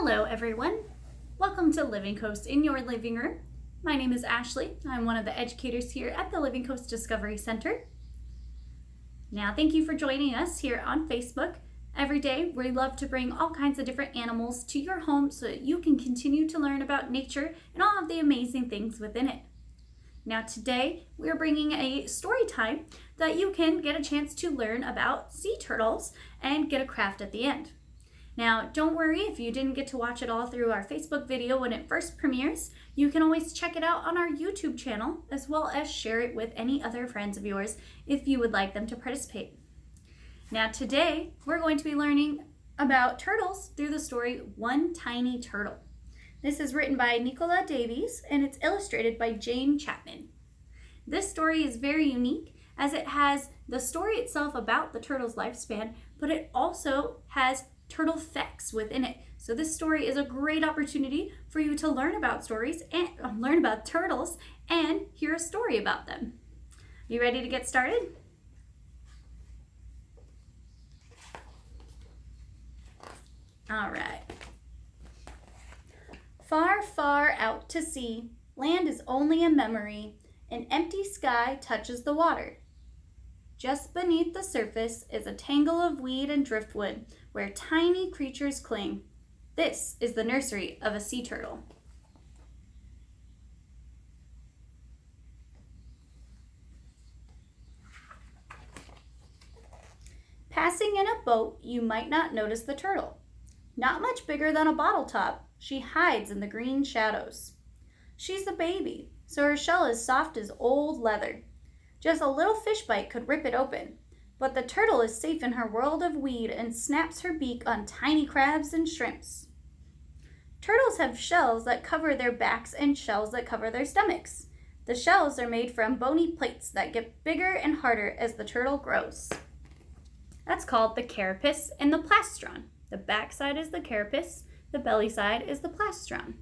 Hello everyone, welcome to Living Coast in your living room. My name is Ashley. I'm one of the educators here at the Living Coast Discovery Center. Now thank you for joining us here on Facebook. Every day we love to bring all kinds of different animals to your home so that you can continue to learn about nature and all of the amazing things within it. Now today we're bringing a story time that you can get a chance to learn about sea turtles and get a craft at the end. Now, don't worry if you didn't get to watch it all through our Facebook video when it first premieres. You can always check it out on our YouTube channel, as well as share it with any other friends of yours if you would like them to participate. Now, today, we're going to be learning about turtles through the story One Tiny Turtle. This is written by Nicola Davies, and it's illustrated by Jane Chapman. This story is very unique as it has the story itself about the turtle's lifespan, but it also has turtle facts within it. So this story is a great opportunity for you to learn about stories and learn about turtles and hear a story about them. You ready to get started? All right. Far, far out to sea, land is only a memory. An empty sky touches the water. Just beneath the surface is a tangle of weed and driftwood where tiny creatures cling. This is the nursery of a sea turtle. Passing in a boat, you might not notice the turtle. Not much bigger than a bottle top, she hides in the green shadows. She's a baby, so her shell is soft as old leather. Just a little fish bite could rip it open, but the turtle is safe in her world of weed and snaps her beak on tiny crabs and shrimps. Turtles have shells that cover their backs and shells that cover their stomachs. The shells are made from bony plates that get bigger and harder as the turtle grows. That's called the carapace and the plastron. The back side is the carapace, the belly side is the plastron.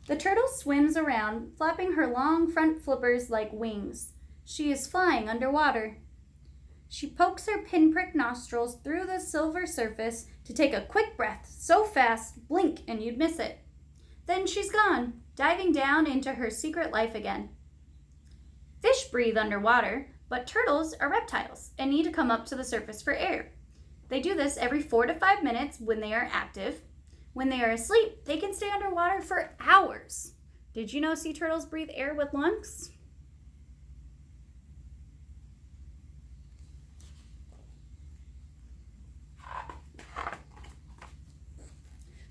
The turtle swims around, flapping her long front flippers like wings. She is flying underwater. She pokes her pinprick nostrils through the silver surface to take a quick breath so fast, blink and you'd miss it. Then she's gone, diving down into her secret life again. Fish breathe underwater, but turtles are reptiles and need to come up to the surface for air. They do this every 4 to 5 minutes when they are active. When they are asleep, they can stay underwater for hours. Did you know sea turtles breathe air with lungs?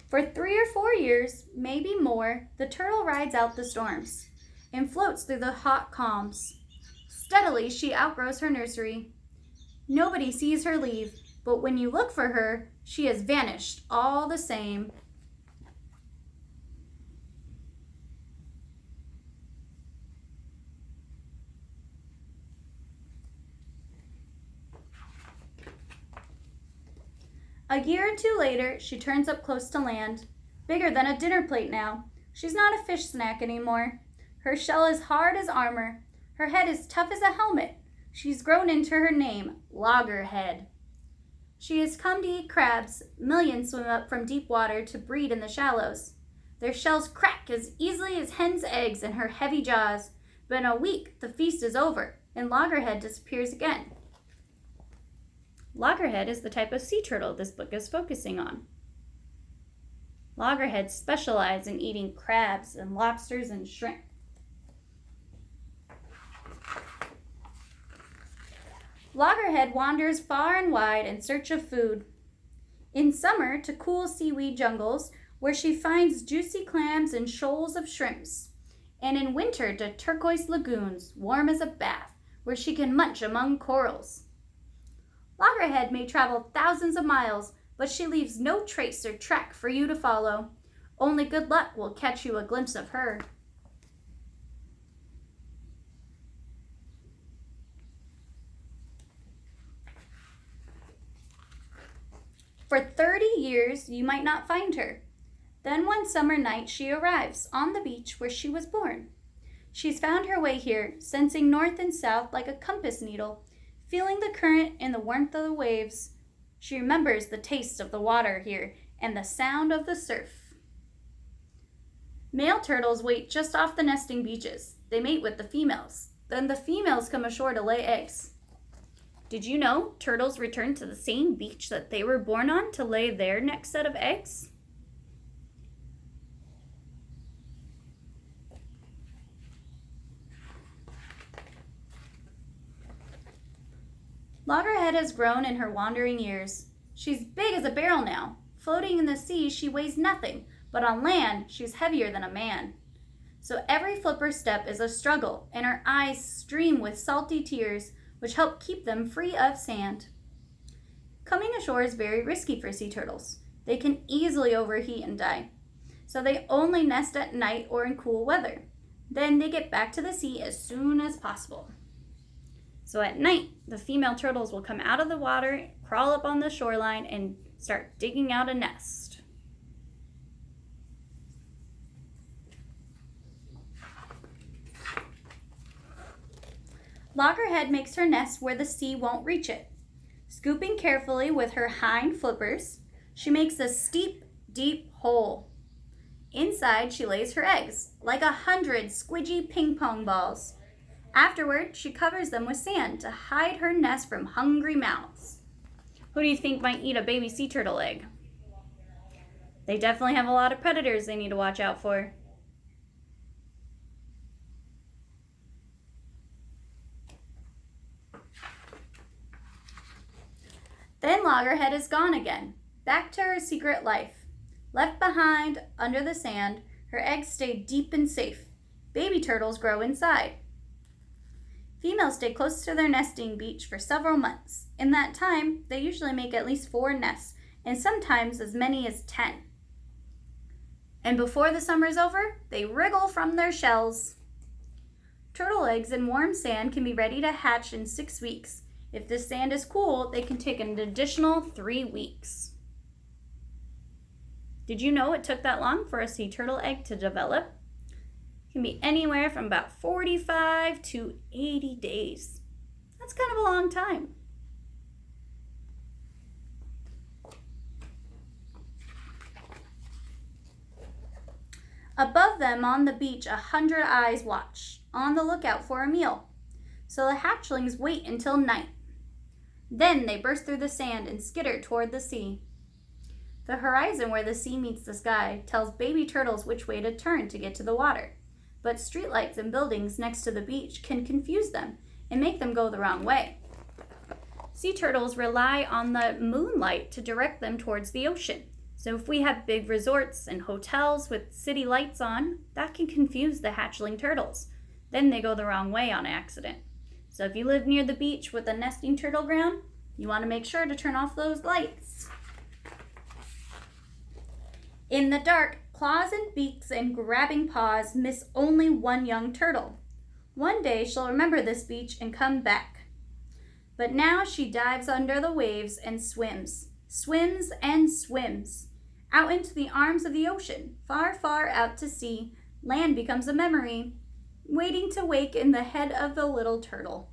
For 3 or 4 years, maybe more, the turtle rides out the storms and floats through the hot calms. Steadily, she outgrows her nursery. Nobody sees her leave, but when you look for her, she has vanished all the same. A year or two later, she turns up close to land, bigger than a dinner plate now. She's not a fish snack anymore. Her shell is hard as armor. Her head is tough as a helmet. She's grown into her name, Loggerhead. She has come to eat crabs. Millions swim up from deep water to breed in the shallows. Their shells crack as easily as hen's eggs in her heavy jaws. But in a week, the feast is over, and Loggerhead disappears again. Loggerhead is the type of sea turtle this book is focusing on. Loggerheads specialize in eating crabs and lobsters and shrimp. Loggerhead wanders far and wide in search of food. In summer to cool seaweed jungles where she finds juicy clams and shoals of shrimps. And in winter to turquoise lagoons, warm as a bath, where she can munch among corals. Loggerhead may travel thousands of miles, but she leaves no trace or track for you to follow. Only good luck will catch you a glimpse of her. For 30 years, you might not find her. Then one summer night, she arrives on the beach where she was born. She's found her way here, sensing north and south like a compass needle, Feeling the current and the warmth of the waves, she remembers the taste of the water here and the sound of the surf. Male turtles wait just off the nesting beaches. They mate with the females. Then the females come ashore to lay eggs. Did you know turtles return to the same beach that they were born on to lay their next set of eggs? Loggerhead has grown in her wandering years. She's big as a barrel now. Floating in the sea, she weighs nothing, but on land, she's heavier than a man. So every flipper step is a struggle, and her eyes stream with salty tears, which help keep them free of sand. Coming ashore is very risky for sea turtles. They can easily overheat and die. So they only nest at night or in cool weather. Then they get back to the sea as soon as possible. So at night, the female turtles will come out of the water, crawl up on the shoreline, and start digging out a nest. Loggerhead makes her nest where the sea won't reach it. Scooping carefully with her hind flippers, she makes a steep, deep hole. Inside, she lays her eggs, like 100 squidgy ping pong balls. Afterward, she covers them with sand to hide her nest from hungry mouths. Who do you think might eat a baby sea turtle egg? They definitely have a lot of predators they need to watch out for. Then Loggerhead is gone again, back to her secret life. Left behind under the sand, her eggs stay deep and safe. Baby turtles grow inside. Females stay close to their nesting beach for several months. In that time, they usually make at least 4 nests, and sometimes as many as 10. And before the summer's over, they wriggle from their shells. Turtle eggs in warm sand can be ready to hatch in 6 weeks. If the sand is cool, they can take an additional 3 weeks. Did you know it took that long for a sea turtle egg to develop? It can be anywhere from about 45 to 80 days. That's kind of a long time. Above them on the beach, 100 eyes watch, on the lookout for a meal. So the hatchlings wait until night. Then they burst through the sand and skitter toward the sea. The horizon where the sea meets the sky tells baby turtles which way to turn to get to the water. But streetlights and buildings next to the beach can confuse them and make them go the wrong way. Sea turtles rely on the moonlight to direct them towards the ocean. So if we have big resorts and hotels with city lights on, that can confuse the hatchling turtles. Then they go the wrong way on accident. So if you live near the beach with a nesting turtle ground, you want to make sure to turn off those lights. In the dark, claws and beaks and grabbing paws miss only one young turtle. One day she'll remember this beach and come back. But now she dives under the waves and swims and swims, out into the arms of the ocean, far, far out to sea. Land becomes a memory, waiting to wake in the head of the little turtle.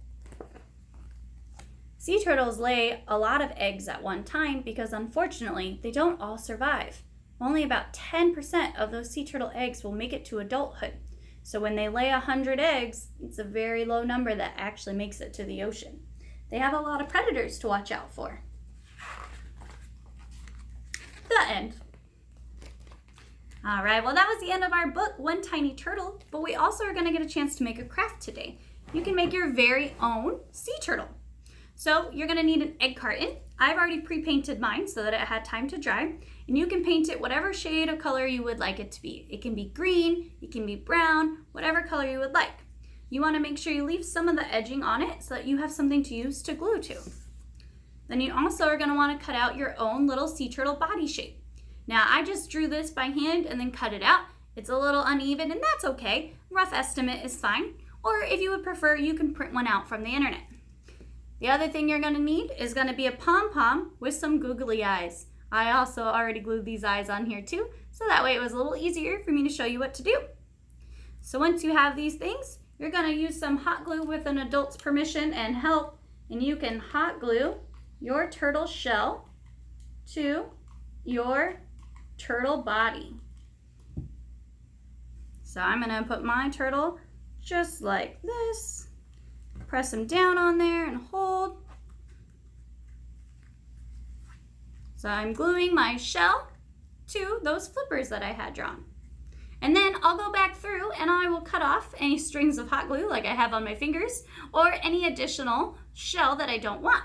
Sea turtles lay a lot of eggs at one time because unfortunately they don't all survive. Only about 10% of those sea turtle eggs will make it to adulthood. So when they lay 100 eggs, it's a very low number that actually makes it to the ocean. They have a lot of predators to watch out for. The end. All right, well, that was the end of our book, One Tiny Turtle, but we also are going to get a chance to make a craft today. You can make your very own sea turtle. So you're going to need an egg carton. I've already pre-painted mine so that it had time to dry, and you can paint it whatever shade of color you would like it to be. It can be green, it can be brown, whatever color you would like. You want to make sure you leave some of the edging on it so that you have something to use to glue to. Then you also are going to want to cut out your own little sea turtle body shape. Now, I just drew this by hand and then cut it out. It's a little uneven, and that's okay. Rough estimate is fine. Or if you would prefer, you can print one out from the internet. The other thing you're going to need is going to be a pom-pom with some googly eyes. I also already glued these eyes on here too, so that way it was a little easier for me to show you what to do. So once you have these things, you're going to use some hot glue with an adult's permission and help and you can hot glue your turtle shell to your turtle body. So I'm gonna put my turtle just like this, press him down on there and hold. So I'm gluing my shell to those flippers that I had drawn. And then I'll go back through and I will cut off any strings of hot glue like I have on my fingers or any additional shell that I don't want.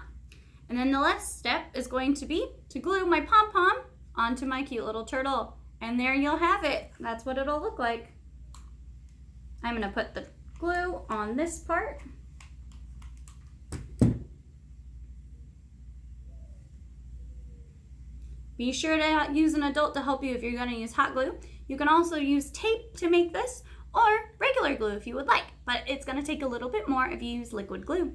And then the last step is going to be to glue my pom-pom onto my cute little turtle. And there you'll have it. That's what it'll look like. I'm gonna put the glue on this part. Be sure to use an adult to help you if you're gonna use hot glue. You can also use tape to make this or regular glue if you would like, but it's gonna take a little bit more if you use liquid glue.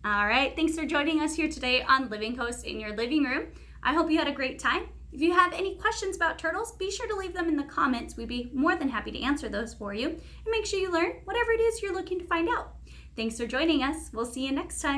All right, thanks for joining us here today on Living Coast in your living room. I hope you had a great time. If you have any questions about turtles, be sure to leave them in the comments. We'd be more than happy to answer those for you. And make sure you learn whatever it is you're looking to find out. Thanks for joining us. We'll see you next time.